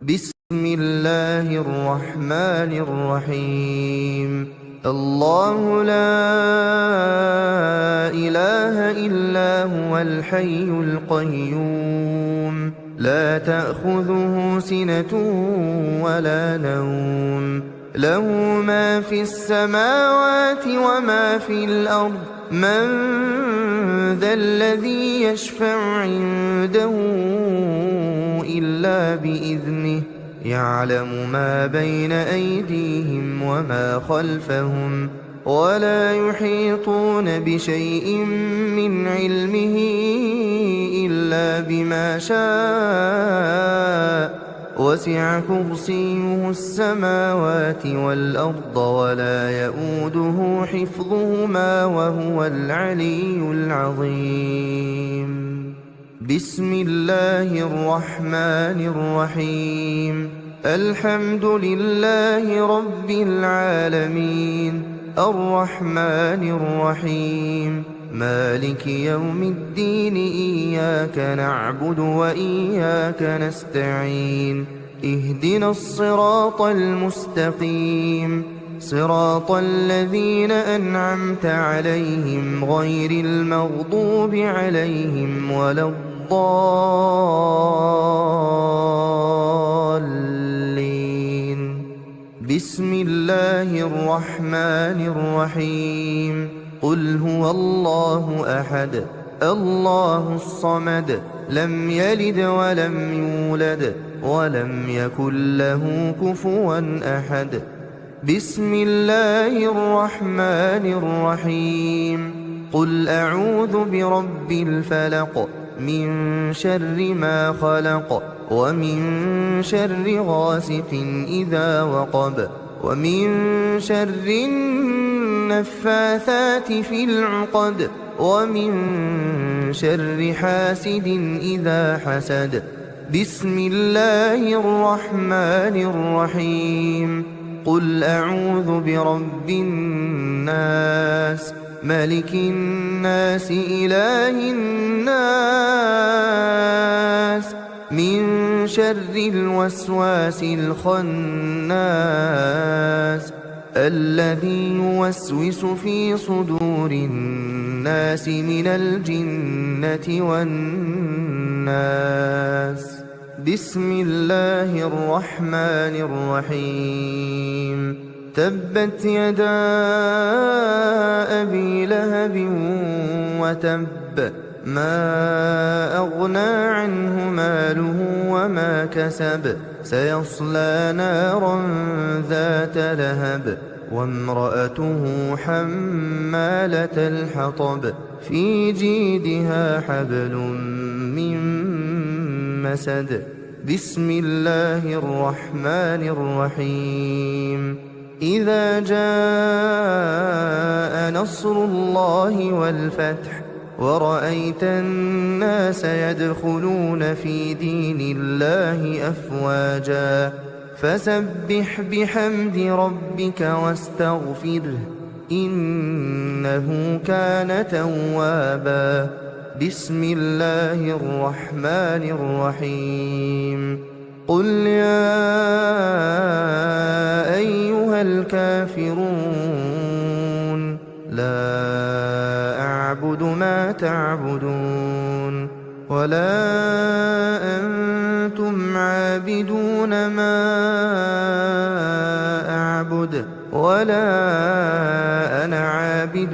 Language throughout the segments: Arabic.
بسم الله الرحمن الرحيم. الله لا إله إلا هو الحي القيوم لا تأخذه سنة ولا نوم له ما في السماوات وما في الأرض من ذا الذي يشفع عنده إلا بإذنه يعلم ما بين أيديهم وما خلفهم ولا يحيطون بشيء من علمه إلا بما شاء وسع كرسيه السماوات والأرض ولا يؤوده حفظهما وهو العلي العظيم. بسم الله الرحمن الرحيم. الحمد لله رب العالمين الرحمن الرحيم مالك يوم الدين إياك نعبد وإياك نستعين اهدنا الصراط المستقيم صراط الذين أنعمت عليهم غير المغضوب عليهم ولا الضالين. بسم الله الرحمن الرحيم. قل هو الله أحد الله الصمد لم يلد ولم يولد ولم يكن له كفوا أحد. بسم الله الرحمن الرحيم. قل أعوذ برب الفلق من شر ما خلق ومن شر غاسق إذا وقب ومن شر النفاثات في العقد ومن شر حاسد إذا حسد. بسم الله الرحمن الرحيم. قل أعوذ برب الناس ملك الناس إله الناس من شر الوسواس الخناس الذي يوسوس في صدور الناس من الجنة والناس. بسم الله الرحمن الرحيم. تبت يدا أبي لهب وتب ما أغنى عنه ماله وما كسب سيصلى نارا ذات لهب وامرأته حمالة الحطب في جيدها حبل من مسد. بسم الله الرحمن الرحيم. إذا جاء نصر الله والفتح ورأيت الناس يدخلون في دين الله أفواجا فسبح بحمد ربك واستغفره إنه كان توابا. بسم الله الرحمن الرحيم. قل يا أيها الكافرون لا أعبد ما تعبدون ولا أنتم عابدون ما أعبد ولا أنا عابد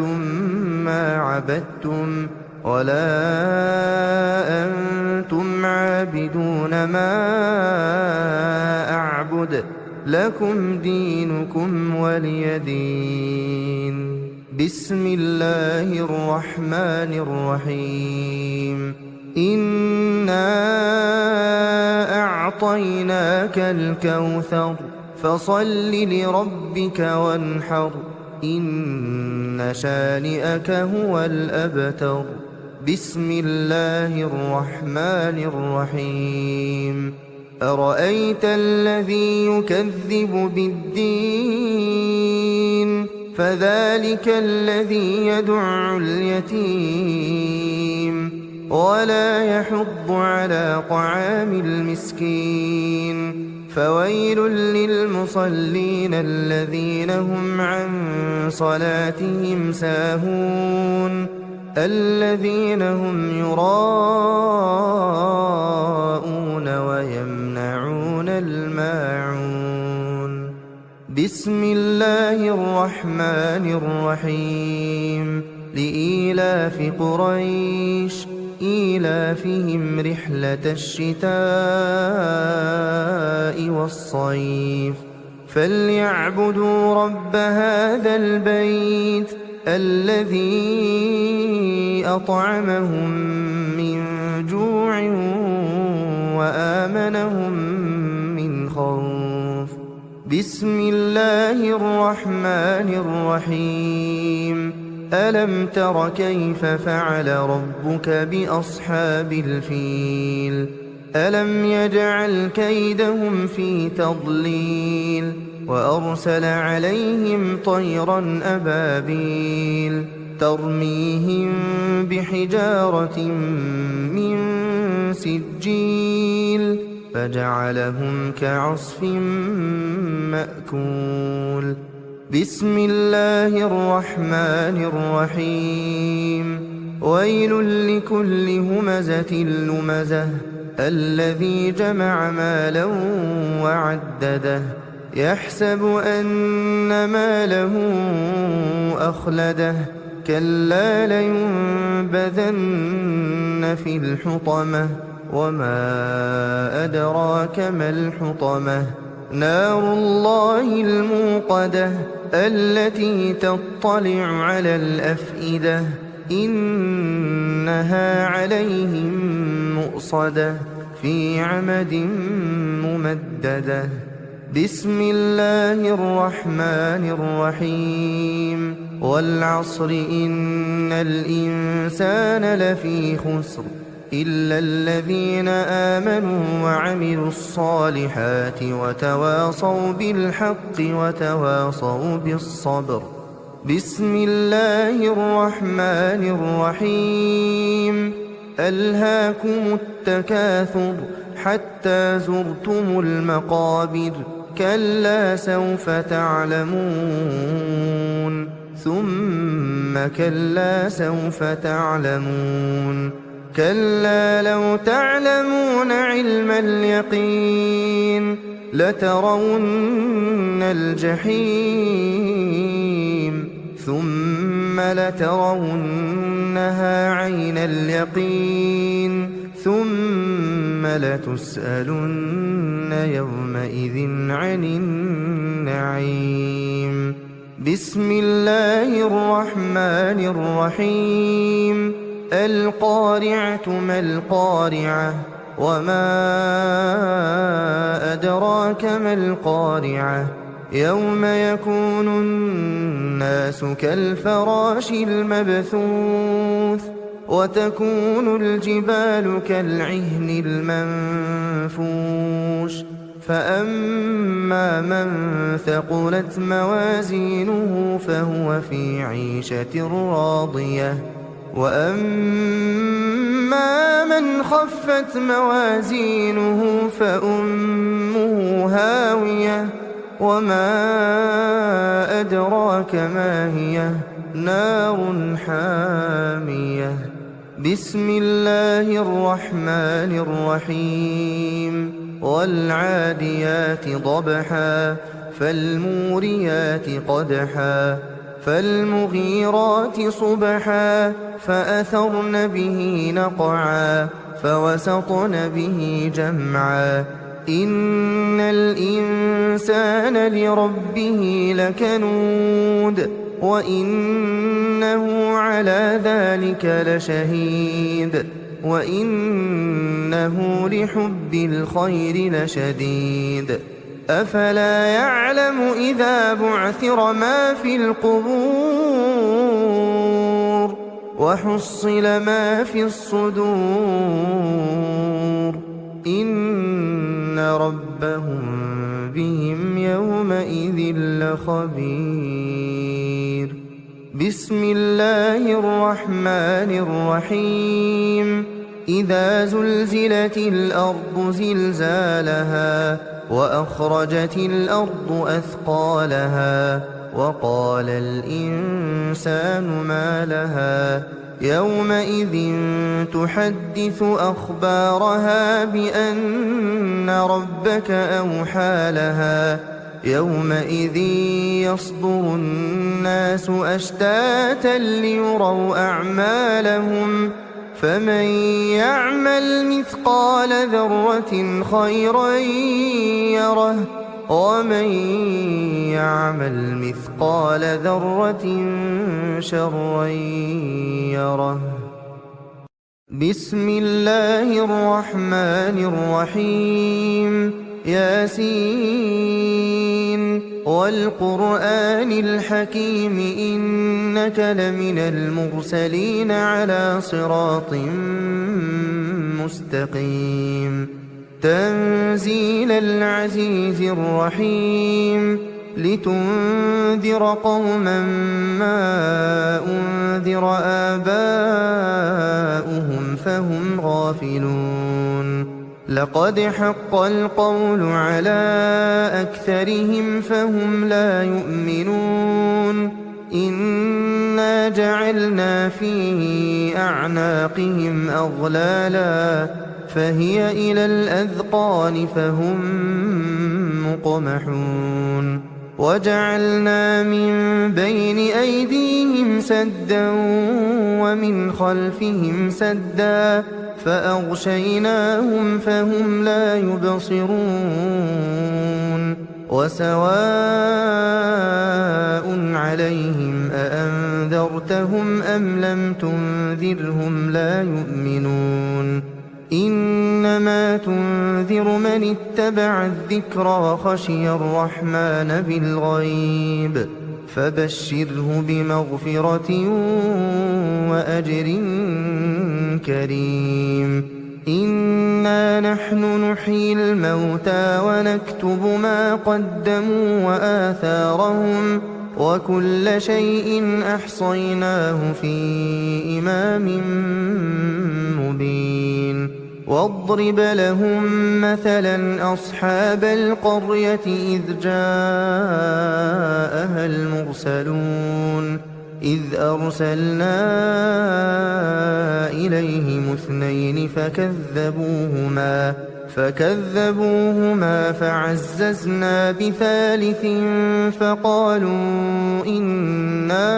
ما عبدتم ولا أنتم عابدون ما أعبد لكم دينكم ولي دين. بسم الله الرحمن الرحيم. إنا أعطيناك الكوثر فصل لربك وانحر إن شانئك هو الأبتر. بسم الله الرحمن الرحيم. أرأيت الذي يكذب بالدين فذلك الذي يدع اليتيم ولا يحض على طعام المسكين فويل للمصلين الذين هم عن صلاتهم ساهون الذين هم يراءون ويمنعون الماعون بسم الله الرحمن الرحيم لإيلاف قريش إيلافهم رحلة الشتاء والصيف فليعبدوا رب هذا البيت الذي أطعمهم من جوع وآمنهم من خوف بسم الله الرحمن الرحيم ألم تر كيف فعل ربك بأصحاب الفيل ألم يجعل كيدهم في تضليل وأرسل عليهم طيرا أبابيل ترميهم بحجارة من سجيل فجعلهم كعصف مأكول بسم الله الرحمن الرحيم ويل لكل همزة لمزة الذي جمع مالا وعدده يحسب أن ماله أخلده كلا لينبذن في الحطمة وما أدراك ما الحطمة نار الله الموقدة التي تطلع على الأفئدة إنها عليهم مؤصدة في عمد ممددة بسم الله الرحمن الرحيم والعصر إن الإنسان لفي خسر إلا الذين آمنوا وعملوا الصالحات وتواصوا بالحق وتواصوا بالصبر بسم الله الرحمن الرحيم ألهاكم التكاثر حتى زرتم المقابر كلا سوف تعلمون ثم كلا سوف تعلمون كلا لو تعلمون علم اليقين لترون الجحيم ثم لترونها عين اليقين ثم لتسألن يومئذ عن النعيم بسم الله الرحمن الرحيم القارعة ما القارعة وما أدراك ما القارعة يوم يكون الناس كالفراش المبثوث وتكون الجبال كالعهن المنفوش فأما من ثقلت موازينه فهو في عيشة راضية وأما من خفت موازينه فأمه هاوية وما أدراك ما هي نار حامية بسم الله الرحمن الرحيم والعاديات ضبحا فالموريات قدحا فالمغيرات صبحا فأثرن به نقعا فوسطن به جمعا إن الإنسان لربه لكنود وإنه على ذلك لشهيد وإنه لحب الخير لشديد أفلا يعلم إذا بعثر ما في القبور وحصل ما في الصدور إن ربهم بهم يومئذ لخبير بسم الله الرحمن الرحيم إذا زلزلت الأرض زلزالها وأخرجت الأرض أثقالها وقال الإنسان ما لها يومئذ تحدث أخبارها بأن ربك أوحى لها يومئذ يصدر الناس أشتاتا ليروا أعمالهم فمن يعمل مثقال ذرة خيرا يره ومن يعمل مثقال ذرة شرا يره. بسم الله الرحمن الرحيم. ياسين والقرآن الحكيم إنك لمن المرسلين على صراط مستقيم. تنزيل العزيز الرحيم. لتنذر قوما ما أنذر آباؤهم فهم غافلون. لقد حق القول على أكثرهم فهم لا يؤمنون. إنا جعلنا في أعناقهم أغلالا فهي إلى الأذقان فهم مقمحون. وجعلنا من بين أيديهم سدا ومن خلفهم سدا فأغشيناهم فهم لا يبصرون. وسواء عليهم أأنذرتهم أم لم تنذرهم لا يؤمنون. إنما تنذر من اتبع الذكر وخشي الرحمن بالغيب فبشره بمغفرة وأجر كريم. إنا نحن نحيي الموتى ونكتب ما قدموا وآثارهم وكل شيء أحصيناه في إمام مبين. واضرب لهم مثلا أصحاب القرية إذ جاءها المرسلون إذ أرسلنا إليهم اثنين فكذبوهما فعززنا بثالث فقالوا إنا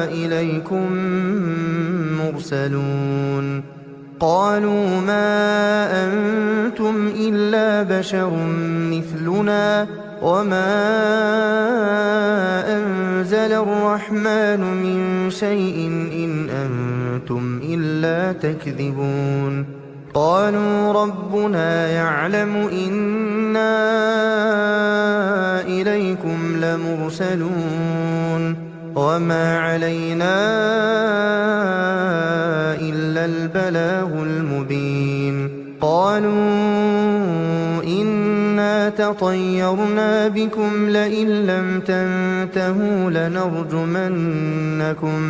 إليكم مرسلون. قالوا ما أنتم إلا بشر مثلنا وما أنزل الرحمن من شيء إن أنتم إلا تكذبون. قالوا ربنا يعلم إنا إليكم لمرسلون وما علينا إلا البلاغ المبين. قالوا إنا تطيرنا بكم لئن لم تنتهوا لنرجمنكم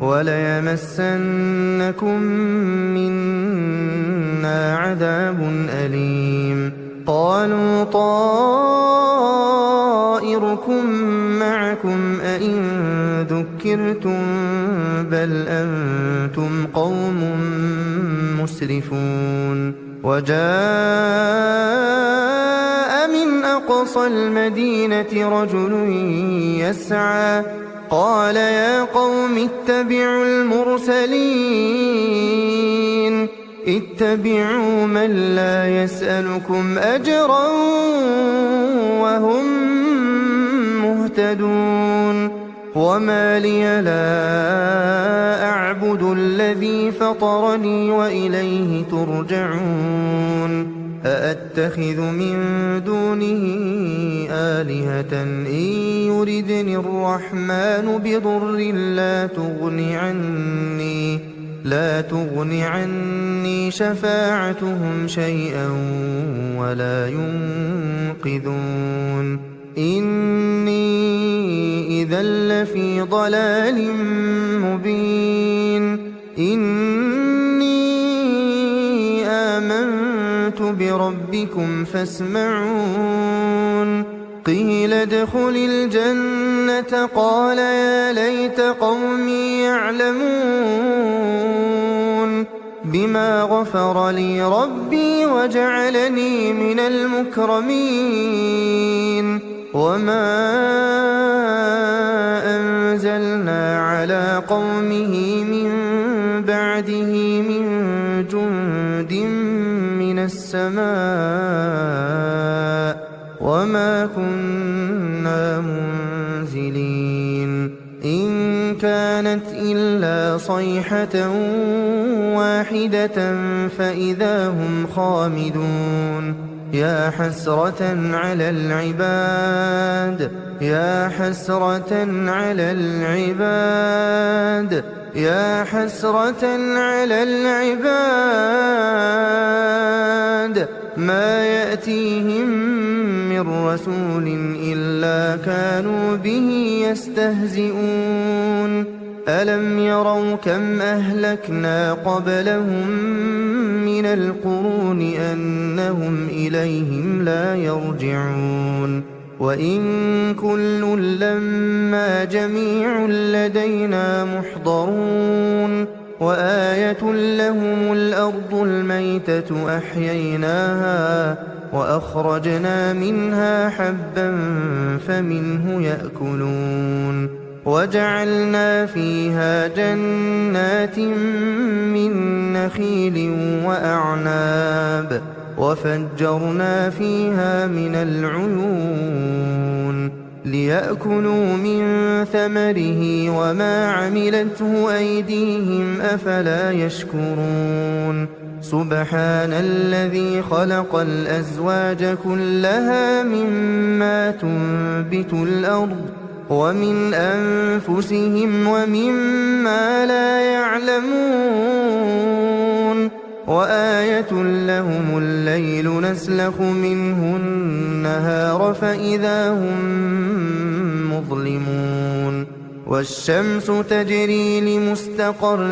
وليمسنكم منا عذاب أليم. قالوا طائركم معكم أئن ذكرتم بل أنتم قوم مسرفون. وجاء من أقصى المدينة رجل يسعى قال يا قوم اتبعوا المرسلين اتبعوا من لا يسألكم أجرا وهم مهتدون. وما لي لا أعبد الذي فطرني وإليه ترجعون. أأتخذ من دونه آلهة إن يردني الرحمن بضر لا تغن عني شفاعتهم شيئا ولا ينقذون. إني إذا لفي ضلال مبين. إني بربكم فاسمعون قيل ادخل الجنة قال يا ليت قومي يعلمون بما غفر لي ربي وجعلني من المكرمين وما أنزلنا على قومه من بعده من جند من السماء وما كنا منزلين إن كانت إلا صيحة واحدة فإذا هم خامدون يا حسرة على العباد يا حسرة على العباد يا حسرة على العباد ما يأتيهم من رسول إلا كانوا به يستهزئون ألم يروا كم أهلكنا قبلهم من القرون أنهم إليهم لا يرجعون وإن كل لما جميع لدينا محضرون وآية لهم الأرض الميتة أحييناها وأخرجنا منها حبا فمنه يأكلون وجعلنا فيها جنات من نخيل وأعناب وفجرنا فيها من العيون ليأكلوا من ثمره وما عملته أيديهم أفلا يشكرون سبحان الذي خلق الأزواج كلها مما تنبت الأرض ومن أنفسهم ومما لا يعلمون وآية لهم الليل نسلخ منه النهار فإذا هم مظلمون والشمس تجري لمستقر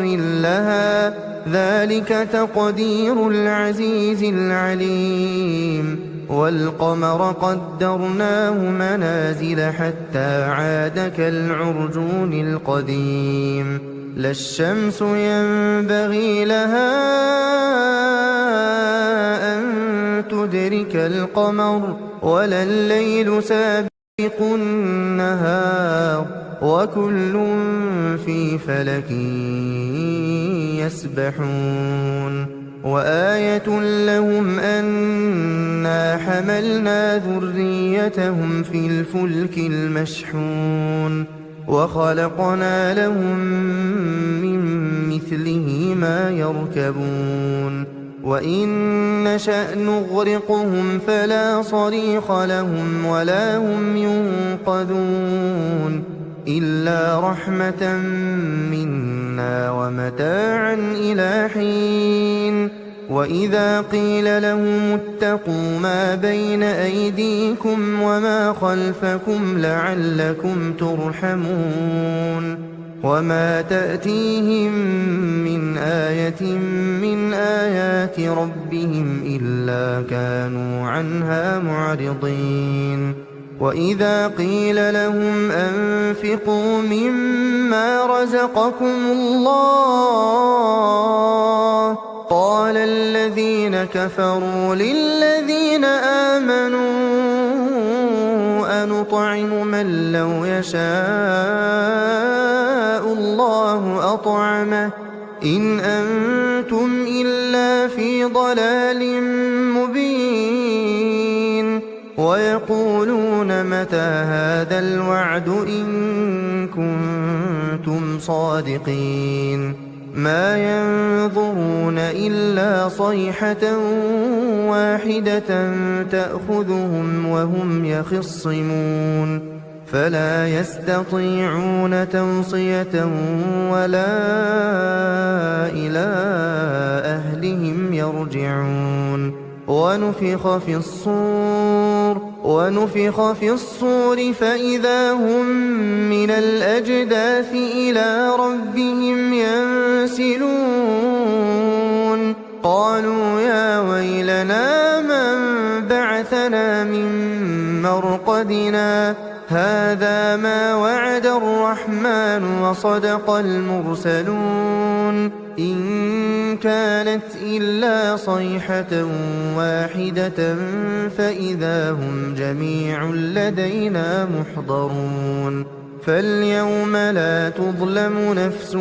لها ذلك تقدير العزيز العليم والقمر قدرناه منازل حتى عاد كالعرجون القديم لا الشمس ينبغي لها أن تدرك القمر ولا الليل سابق النهار وكل في فلك يسبحون وآية لهم أنا حملنا ذريتهم في الفلك المشحون وخلقنا لهم من مثله ما يركبون وإن نشأ نغرقهم فلا صريخ لهم ولا هم ينقذون إلا رحمة منا ومتاعا إلى حين وإذا قيل لهم اتقوا ما بين أيديكم وما خلفكم لعلكم ترحمون وما تأتيهم من آية من آيات ربهم إلا كانوا عنها معرضين وإذا قيل لهم أنفقوا مما رزقكم الله قال الذين كفروا للذين آمنوا أنطعم من لو يشاء الله أطعمه إن أنتم إلا في ضلال مبين ويقولون متى هذا الوعد إن كنتم صادقين ما ينظرون إلا صيحة واحدة تأخذهم وهم يخصمون فلا يستطيعون توصية ولا إلى أهلهم يرجعون ونفخ في الصور فإذا هم من الأجداث إلى ربهم ينسلون قالوا يا ويلنا بعثنا من مرقدنا هذا ما وعد الرحمن وصدق المرسلون إن كانت إلا صيحة واحدة فإذا هم جميع لدينا محضرون فاليوم لا تظلم نفس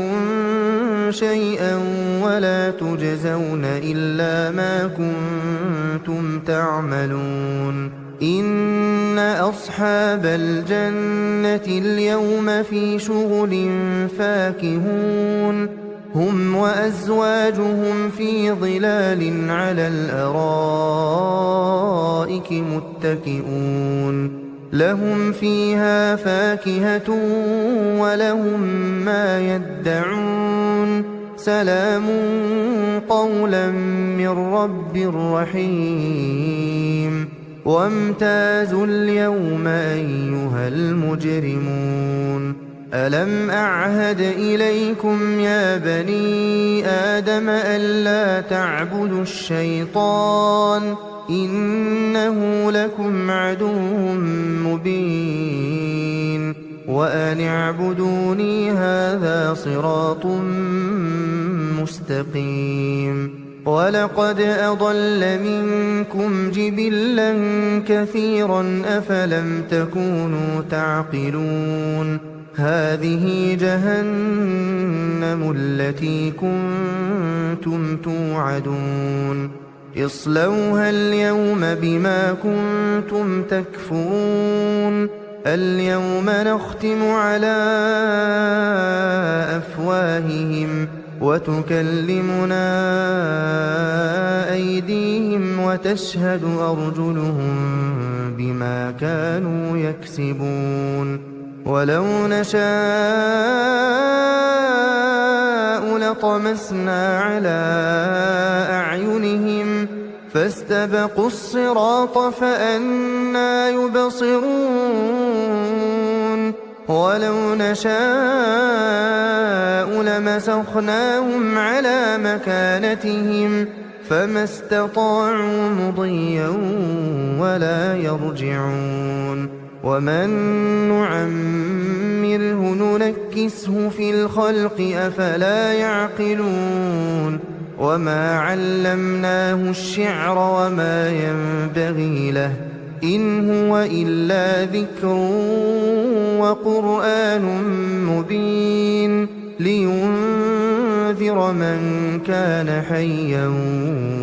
شيئا ولا تجزون إلا ما كنتم تعملون إن أصحاب الجنة اليوم في شغل فاكهون هم وأزواجهم في ظلال على الأرائك متكئون لهم فيها فاكهة ولهم ما يدعون سلام قولا من رب رحيم وامتازوا اليوم أيها المجرمون ألم أعهد إليكم يا بني آدم ألا تعبدوا الشيطان إنه لكم عدو مبين وأن اعبدوني هذا صراط مستقيم ولقد أضل منكم جبلا كثيرا أفلم تكونوا تعقلون هذه جهنم التي كنتم توعدون اصلوها اليوم بما كنتم تكفرون اليوم نختم على أفواههم وتكلمنا أيديهم وتشهد أرجلهم بما كانوا يكسبون ولو نشاء لطمسنا على أعينهم فاستبقوا الصراط فأنى يبصرون ولو نشاء لمسخناهم على مكانتهم فما استطاعوا مضيا ولا يرجعون ومن نعمره ننكسه في الخلق أفلا يعقلون وما علمناه الشعر وما ينبغي له إن هو إلا ذكر وقرآن مبين لينذر من كان حيا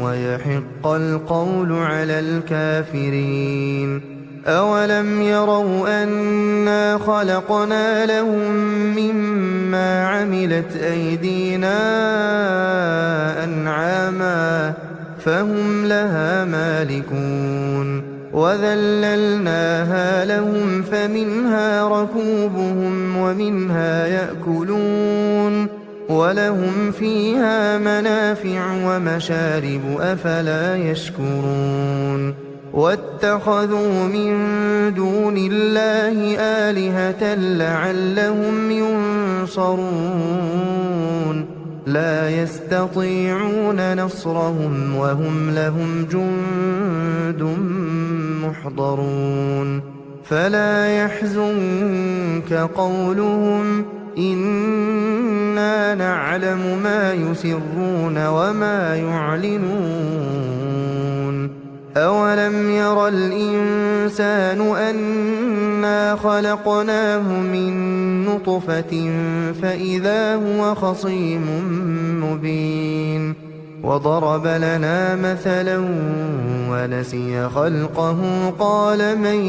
ويحق القول على الكافرين أولم يروا أنا خلقنا لهم مما عملت أيدينا أنعاما فهم لها مالكون وذللناها لهم فمنها ركوبهم ومنها يأكلون ولهم فيها منافع ومشارب أفلا يشكرون واتخذوا من دون الله آلهة لعلهم ينصرون لا يستطيعون نصرهم وهم لهم جند محضرون فلا يحزنك قولهم إنا نعلم ما يسرون وما يعلنون أولم ير الإنسان أنا خلقناه من نطفة فإذا هو خصيم مبين وضرب لنا مثلا ونسي خلقه قال من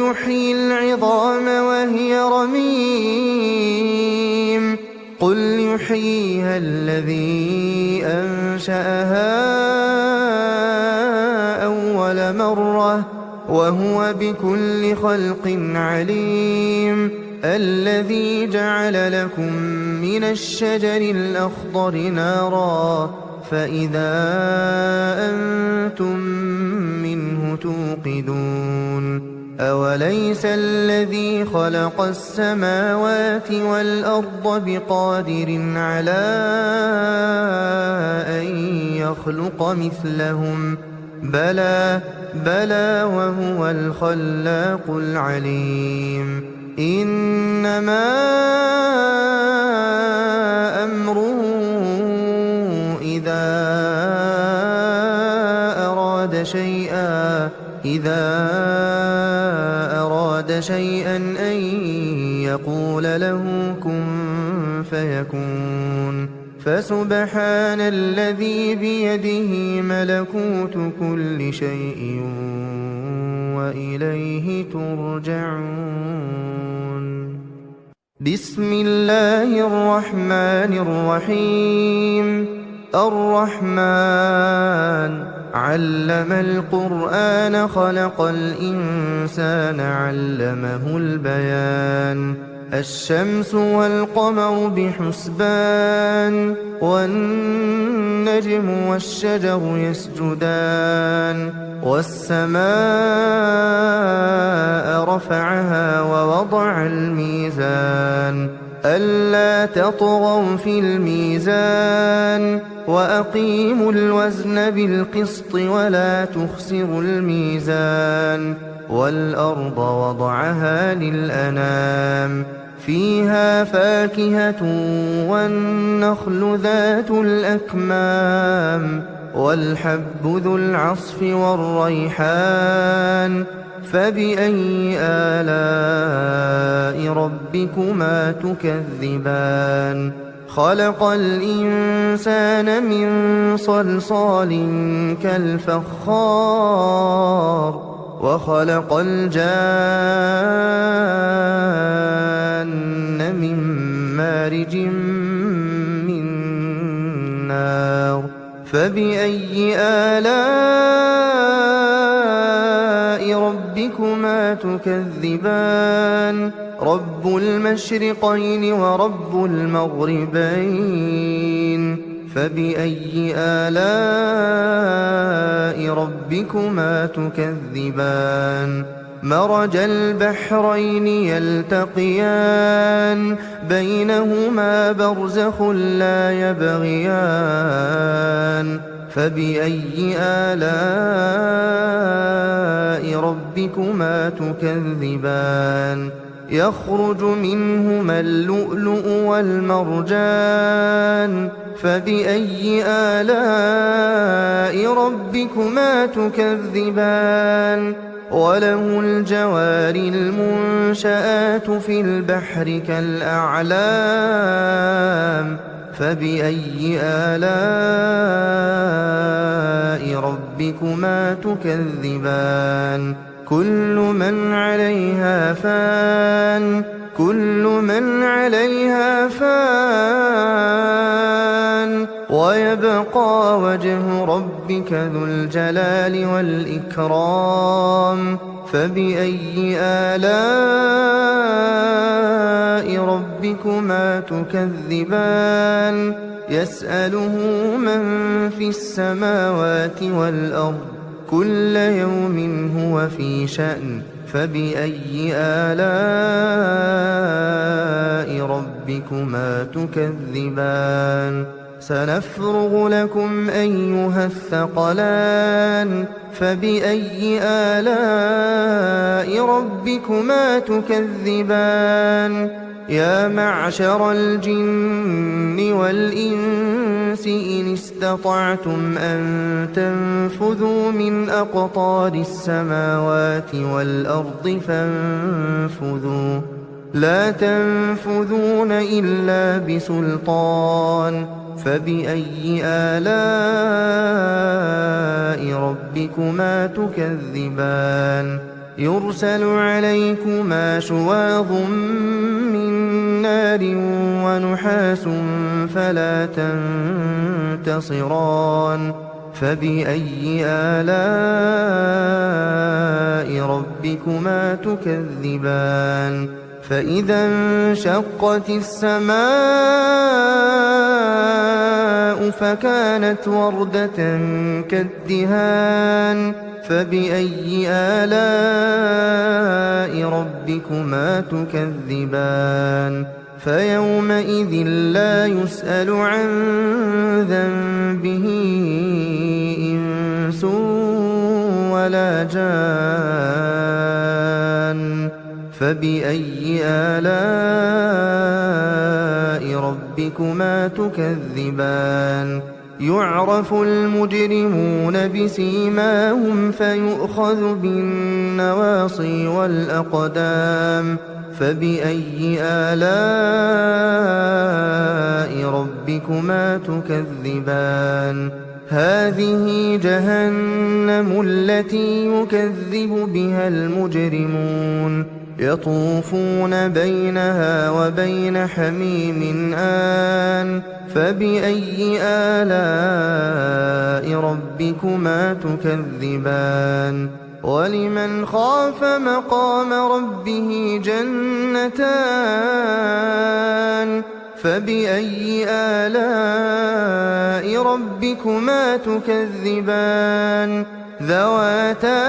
يحيي العظام وهي رميم قل يحييها الذي أنشأها أول مرة وهو بكل خلق عليم الذي جعل لكم من الشجر الأخضر نارا فإذا أنتم منه توقدون أوليس الذي خلق السماوات والأرض بقادر على أن يخلق مثلهم بلى بلى وهو الخلاق العليم إنما أمره إذا أراد شيئا أن يقول له كن فيكون فسبحان الذي بيده ملكوت كل شيء وإليه ترجعون بسم الله الرحمن الرحيم الرحمن علم القرآن خلق الإنسان علمه البيان الشمس والقمر بحسبان والنجم والشجر يسجدان والسماء رفعها ووضع الميزان ألا تطغوا في الميزان وأقيموا الوزن بالقسط ولا تخسروا الميزان والأرض وضعها للأنام فيها فاكهة والنخل ذات الأكمام والحب ذو العصف والريحان فبأي آلاء ربكما تكذبان خلق الإنسان من صلصال كالفخار وخلق الجان من مارج من نار فبأي آلاء ربكما تكذبان رب المشرقين ورب المغربين فبأي آلاء ربكما تكذبان مرج البحرين يلتقيان بينهما برزخ لا يبغيان فبأي آلاء ربكما تكذبان يخرج منهما اللؤلؤ والمرجان فبأي آلاء ربكما تكذبان وله الجوار المنشآت في البحر كالأعلام فبأي آلاء ربكما تكذبان كل من عليها فان ويبقى وجه ربك ذو الجلال والإكرام فبأي آلاء ربكما تكذبان يسأله من في السماوات والأرض كل يوم هو في شأن فبأي آلاء ربكما تكذبان سنفرغ لكم أيها الثقلان فبأي آلاء ربكما تكذبان يا معشر الجن والإنس إن استطعتم أن تنفذوا من أقطار السماوات والأرض فانفذوا لا تنفذون إلا بسلطان فبأي آلاء ربكما تكذبان يرسل عليكما شواظ من نار ونحاس فلا تنتصران فبأي آلاء ربكما تكذبان فإذا انشقت السماء فكانت وردة كالدهان فبأي آلاء ربكما تكذبان فيومئذ لا يسأل عن ذنبه جان فبأي آلاء ربكما تكذبان يعرف المجرمون بسيماهم فيؤخذ بالنواصي والأقدام فبأي آلاء ربكما تكذبان هذه جهنم التي يكذب بها المجرمون يطوفون بينها وبين حميم آن فبأي آلاء ربكما تكذبان ولمن خاف مقام ربه جنتان فبأي آلاء ربكما تكذبان ذواتا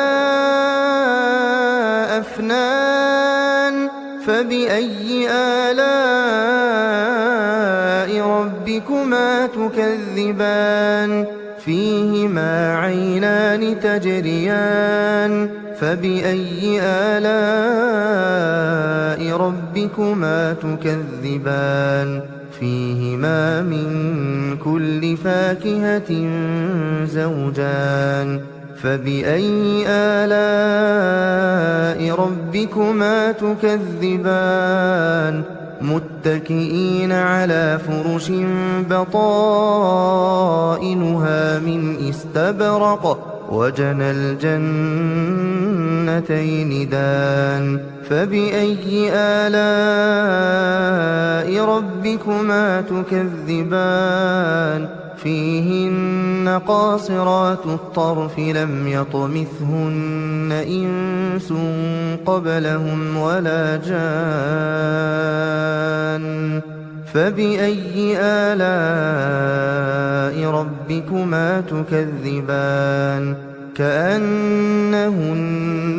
أفنان فبأي آلاء ربكما تكذبان فيهما عينان تجريان فبأي آلاء ربكما تكذبان فيهما من كل فاكهة زوجان فبأي آلاء ربكما تكذبان متكئين على فرش بطائنها من استبرق وجنى الجنتين دان فبأي آلاء ربكما تكذبان فيهن قاصرات الطرف لم يطمثهن إنس قبلهم ولا جان فبأي آلاء ربكما تكذبان كأنهن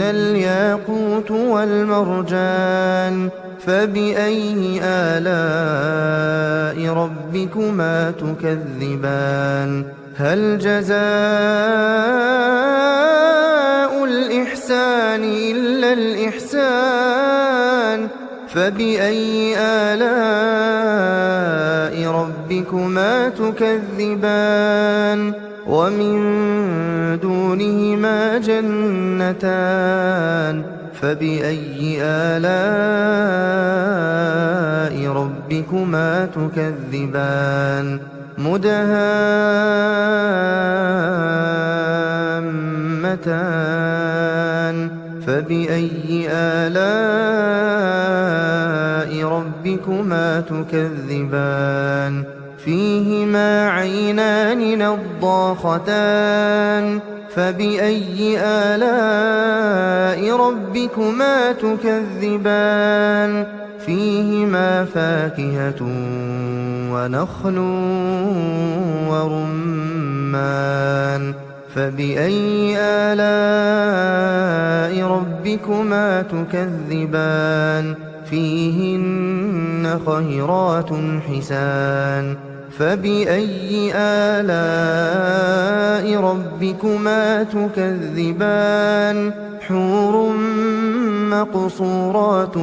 الياقوت والمرجان فبأي آلاء ربكما تكذبان هل جزاء الإحسان إلا الإحسان فبأي آلاء ربكما تكذبان ومن دونهما جنتان فبأي آلاء ربكما تكذبان مدهامتان فبأي آلاء ربكما تكذبان فيهما عينان نضاختان فبأي آلاء ربكما تكذبان فيهما فاكهة ونخل ورمان فبأي آلاء ربكما تكذبان فيهن خيرات حسان فبأي آلاء ربكما تكذبان حور مقصورات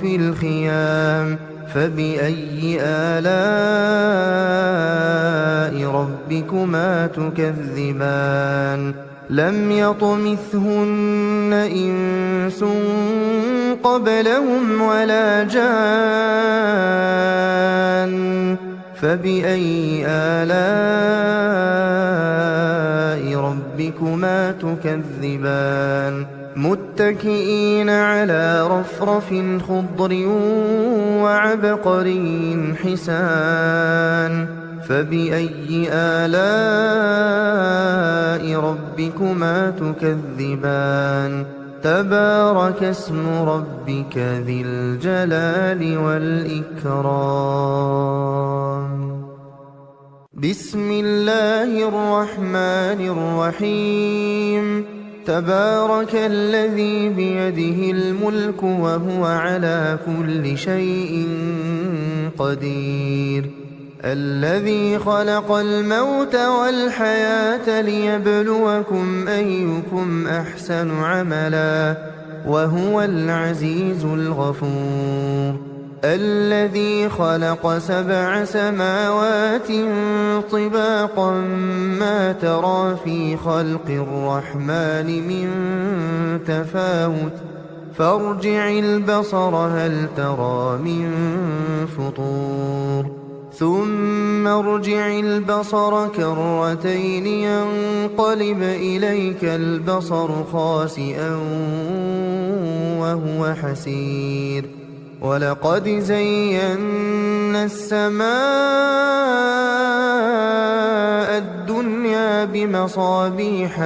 في الخيام فبأي آلاء ربكما تكذبان لم يطمثهن إنس قبلهم ولا جان فبأي آلاء ربكما تكذبان متكئين على رفرف خضر وعبقري حسان فبأي آلاء ربكما تكذبان تبارك اسم ربك ذي الجلال والإكرام بسم الله الرحمن الرحيم تبارك الذي بيده الملك وهو على كل شيء قدير الذي خلق الموت والحياة ليبلوكم أيكم أحسن عملا وهو العزيز الغفور. الذي خلق 7 سماوات طباقا ما ترى في خلق الرحمن من تفاوت فارجع البصر هل ترى من فطور ثم ارجع البصر كرتين ينقلب إليك البصر خاسئا وهو حسير. ولقد زينا السماء الدنيا بمصابيح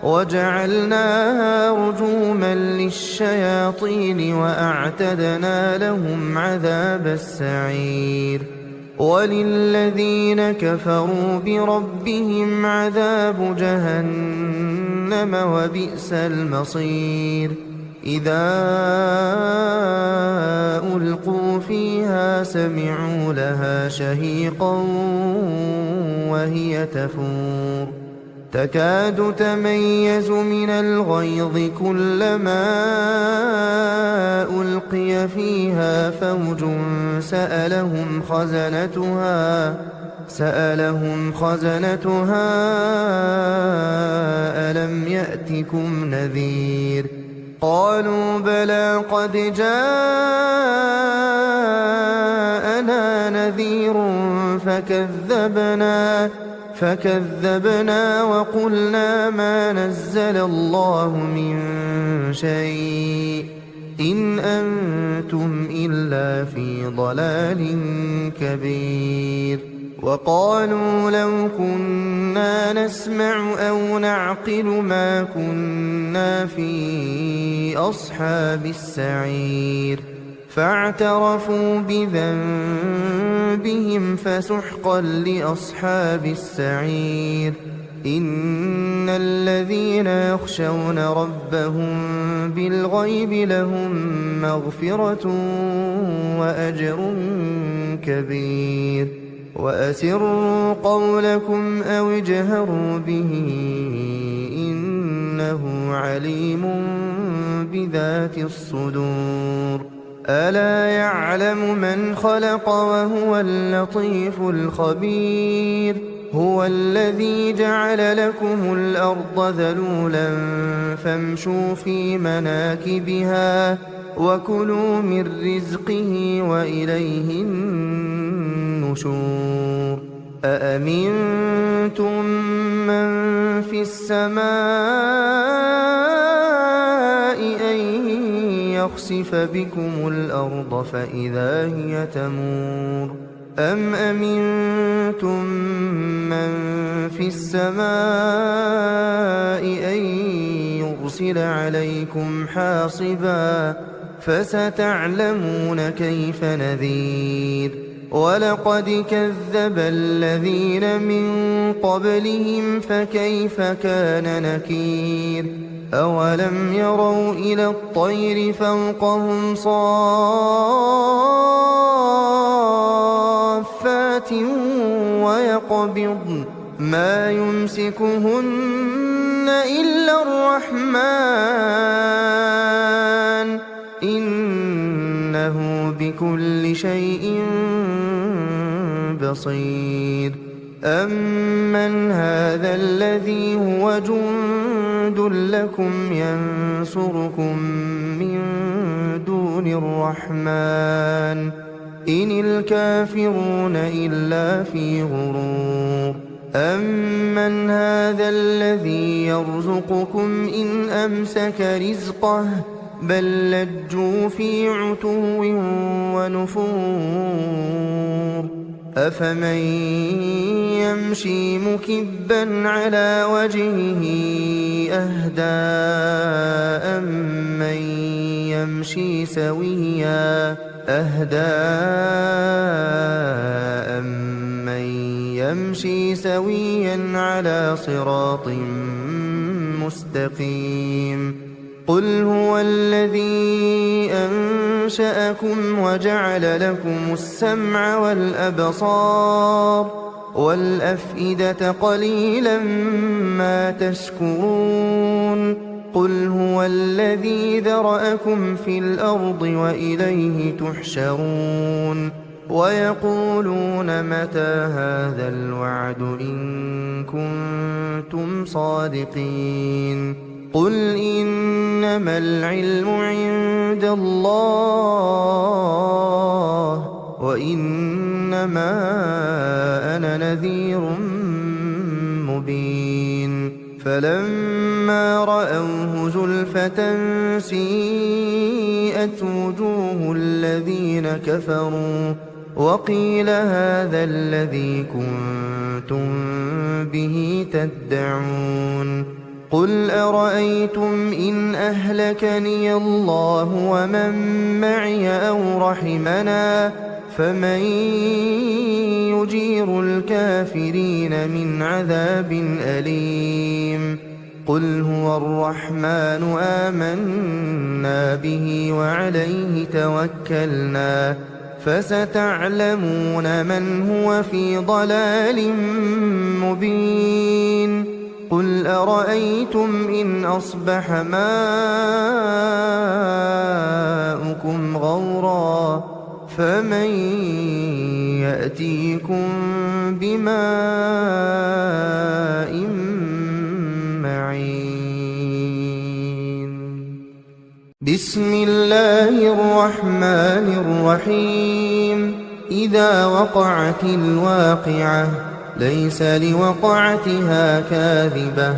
وجعلناها رجوما للشياطين وأعتدنا لهم عذاب السعير. وللذين كفروا بربهم عذاب جهنم وبئس المصير. إذا ألقوا فيها سمعوا لها شهيقا وهي تفور تكاد تميز من الغيظ كلما ألقي فيها فوج سألهم خزنتها ألم يأتكم نذير قالوا بلى قد جاءنا نذير فكذبنا وقلنا ما نزل الله من شيء إن أنتم إلا في ضلال كبير. وقالوا لو كنا نسمع أو نعقل ما كنا في أصحاب السعير فاعترفوا بذنبهم فسحقا لأصحاب السعير. إن الذين يخشون ربهم بالغيب لهم مغفرة وأجر كبير. وأسروا قولكم أو اجهروا به إنه عليم بذات الصدور. ألا يعلم من خلق وهو اللطيف الخبير. هو الذي جعل لكم الأرض ذلولا فامشوا في مناكبها وكلوا من رزقه وإليه النشور. أأمنتم من في السماء أن يخسف بكم الأرض فإذا هي تمور أم أمنتم من في السماء أن يرسل عليكم حاصبا فستعلمون كيف نذير. ولقد كذب الذين من قبلهم فكيف كان نكير. أولم يروا إلى الطير فوقهم صافات ويقبضن ما يمسكهن إلا الرحمن إنه بكل شيء بصير. أمن هذا الذي هو جند لكم ينصركم من دون الرحمن إن الكافرون إلا في غرور. أمن هذا الذي يرزقكم إن أمسك رزقه بل لجوا في عتو ونفور. أفمن يمشي مكبا على وجهه أهدى أمن يمشي سويا على صراط مستقيم. قل هو الذي أنشأكم وجعل لكم السمع والأبصار والأفئدة قليلا ما تشكرون قل هو الذي ذرأكم في الأرض وإليه تحشرون ويقولون متى هذا الوعد إن كنتم صادقين قل إنما العلم عند الله وإنما أنا نذير مبين فلما رأوه زلفة سيئت وجوه الذين كفروا وقيل هذا الذي كنتم به تدعون قل أرأيتم إن أهلكني الله ومن معي أو رحمنا فمن يجير الكافرين من عذاب أليم قل هو الرحمن آمنا به وعليه توكلنا فستعلمون من هو في ضلال مبين قل أرأيتم إن أصبح ماؤكم غورا فمن يأتيكم بماء معين بسم الله الرحمن الرحيم إذا وقعت الواقعة ليس لوقعتها كاذبة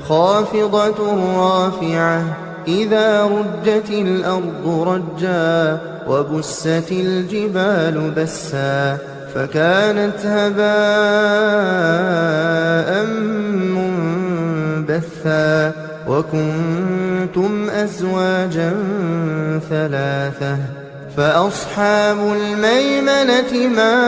خافضة رافعة إذا رجت الأرض رجا وبست الجبال بسا فكانت هباء منبثا وكنتم أزواجا ثلاثة فأصحاب الميمنة ما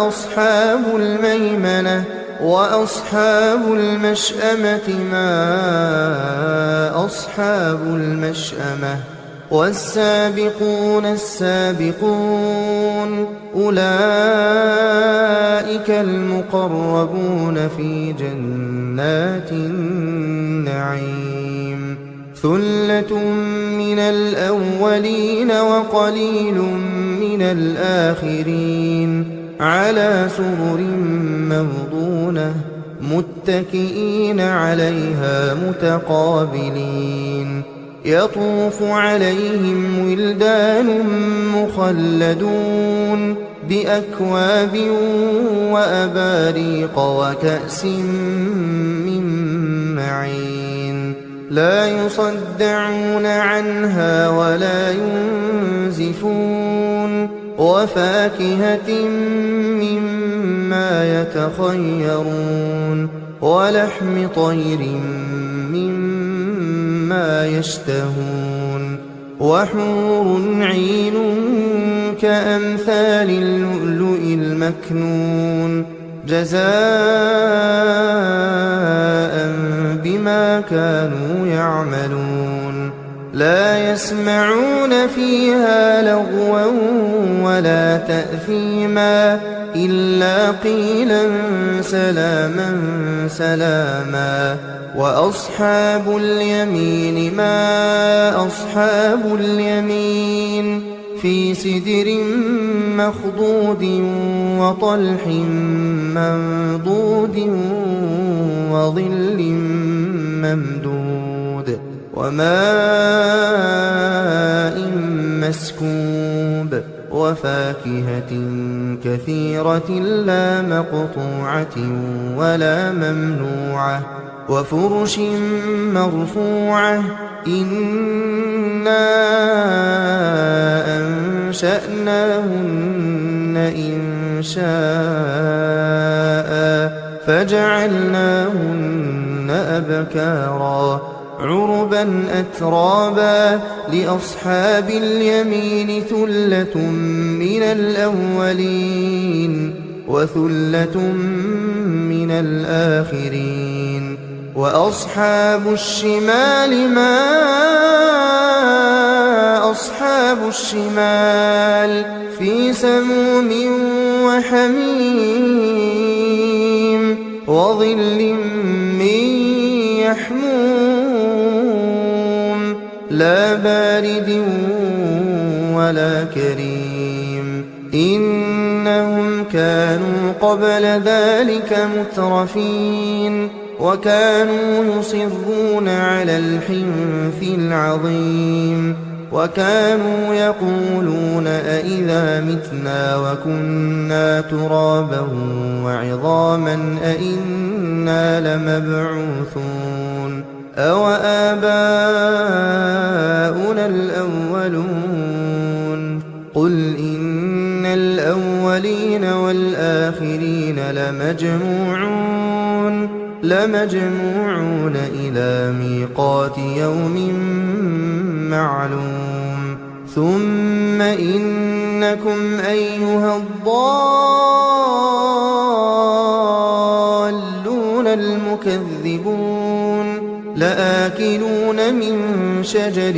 أصحاب الميمنة وأصحاب المشأمة ما أصحاب المشأمة والسابقون السابقون أولئك المقربون في جنات النعيم ثلة من الأولين وقليل من الآخرين على سرر موضونة متكئين عليها متقابلين يطوف عليهم ولدان مخلدون بأكواب وأباريق وكأس من معين لا يصدعون عنها ولا ينزفون وفاكهة مما يتخيرون ولحم طير مما يشتهون وحور عين كأمثال اللؤلؤ المكنون جزاء بما كانوا يعملون لا يسمعون فيها لغوا ولا تأثيما إلا قيلا سلاما سلاما وأصحاب اليمين ما أصحاب اليمين في سدر مخضود وطلح منضود وظل ممدود وماء مسكوب وفاكهة كثيرة لا مقطوعة ولا ممنوعة وفرش مرفوعة إنا أنشأناهن إنشاء فجعلناهن أبكارا عربا أترابا لأصحاب اليمين ثلة من الأولين وثلة من الآخرين وأصحاب الشمال ما أصحاب الشمال في سموم وحميم وظل من يحموم لا بارد ولا كريم إنهم كانوا قبل ذلك مترفين وكانوا يصرون على الحنث العظيم وكانوا يقولون أئذا متنا وكنا ترابا وعظاما أئنا لمبعوثون أوآباؤنا الأولون قل إن الأولين والآخرين لمجموعون إلى ميقات يوم معلوم ثم إنكم أيها الضالون المكذبون لآكلون من شجر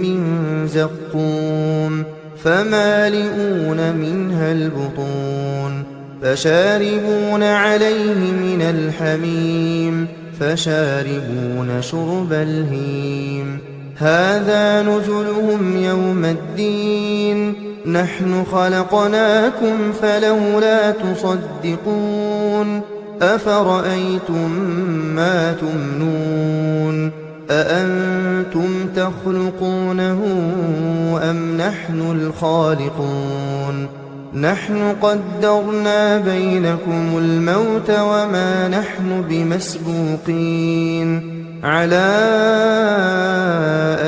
من زقوم فمالئون منها البطون فشاربون عليه من الحميم فشاربون شرب الهيم هذا نزلهم يوم الدين نحن خلقناكم فلولا تصدقون أفرأيتم ما تمنون أأنتم تخلقونه أم نحن الخالقون نحن قدرنا بينكم الموت وما نحن بمسبوقين على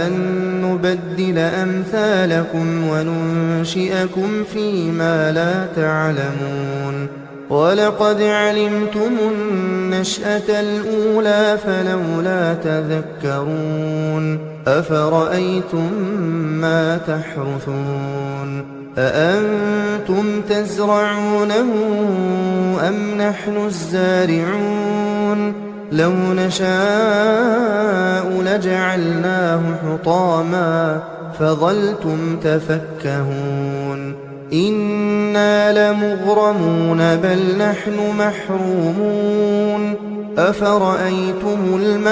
أن نبدل أمثالكم وننشئكم فيما لا تعلمون ولقد علمتم النشأة الأولى فلولا تذكرون أفرأيتم ما تحرثون أأنتم تزرعونه أم نحن الزارعون لو نشاء لجعلناه حطاما فظلتم تفكهون إنا لمغرمون بل نحن محرومون أفرأيتم الماء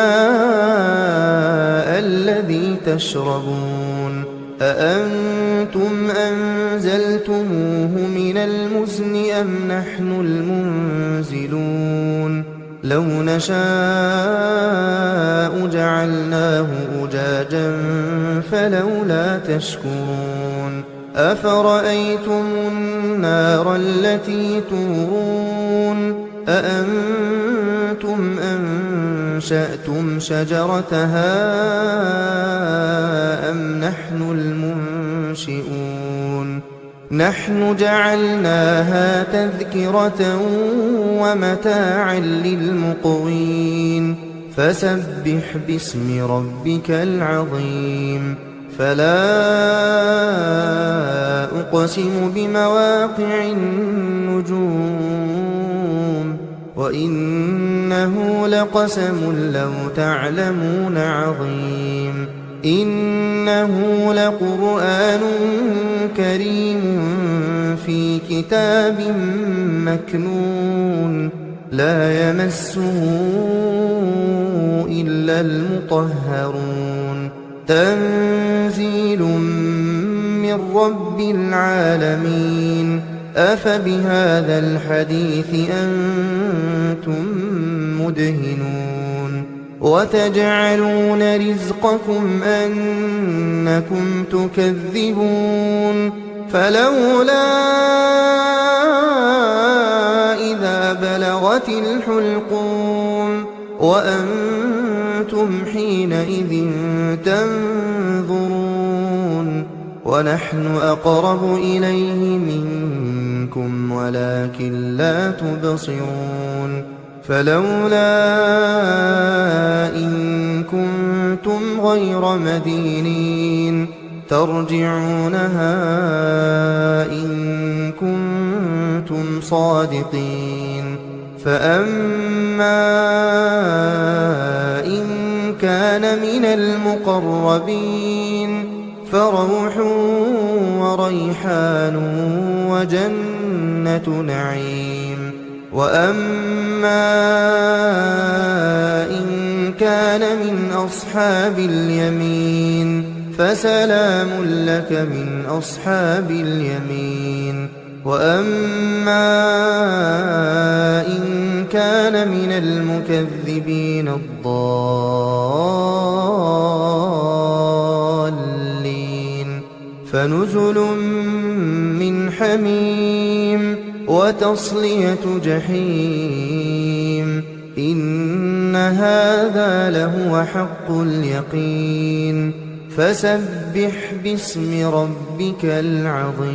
الذي تشربون أأنتم أنزلتموه من المزن أم نحن المنزلون لو نشاء جعلناه أجاجا فلولا تشكرون أفرأيتم النار التي تورون أأنتم أنشأتم شجرتها أم نحن المنشئون نحن جعلناها تذكرة ومتاعا للمقوين فسبح باسم ربك العظيم فلا أقسم بمواقع النجوم وإنه لقسم لو تعلمون عظيم إنه لقرآن كريم في كتاب مكنون لا يمسه إلا المطهرون تنزيل من رب العالمين أفبهذا الحديث أنتم مدهنون وتجعلون رزقكم أنكم تكذبون فلولا إذا بلغت الحلقوم وأنتم حينئذ تنظرون ونحن أقرب إليه منكم ولكن لا تبصرون فلولا إن كنتم غير مدينين ترجعونها إن كنتم صادقين فأما إن كان من المقربين فروح وريحان وجنة نعيم وأما إن كان من أصحاب اليمين فسلام لك من أصحاب اليمين وأما إن كان من المكذبين الضالين فنزل من حميم وتصلية جحيم إن هذا لهو حق اليقين فسبح باسم ربك العظيم.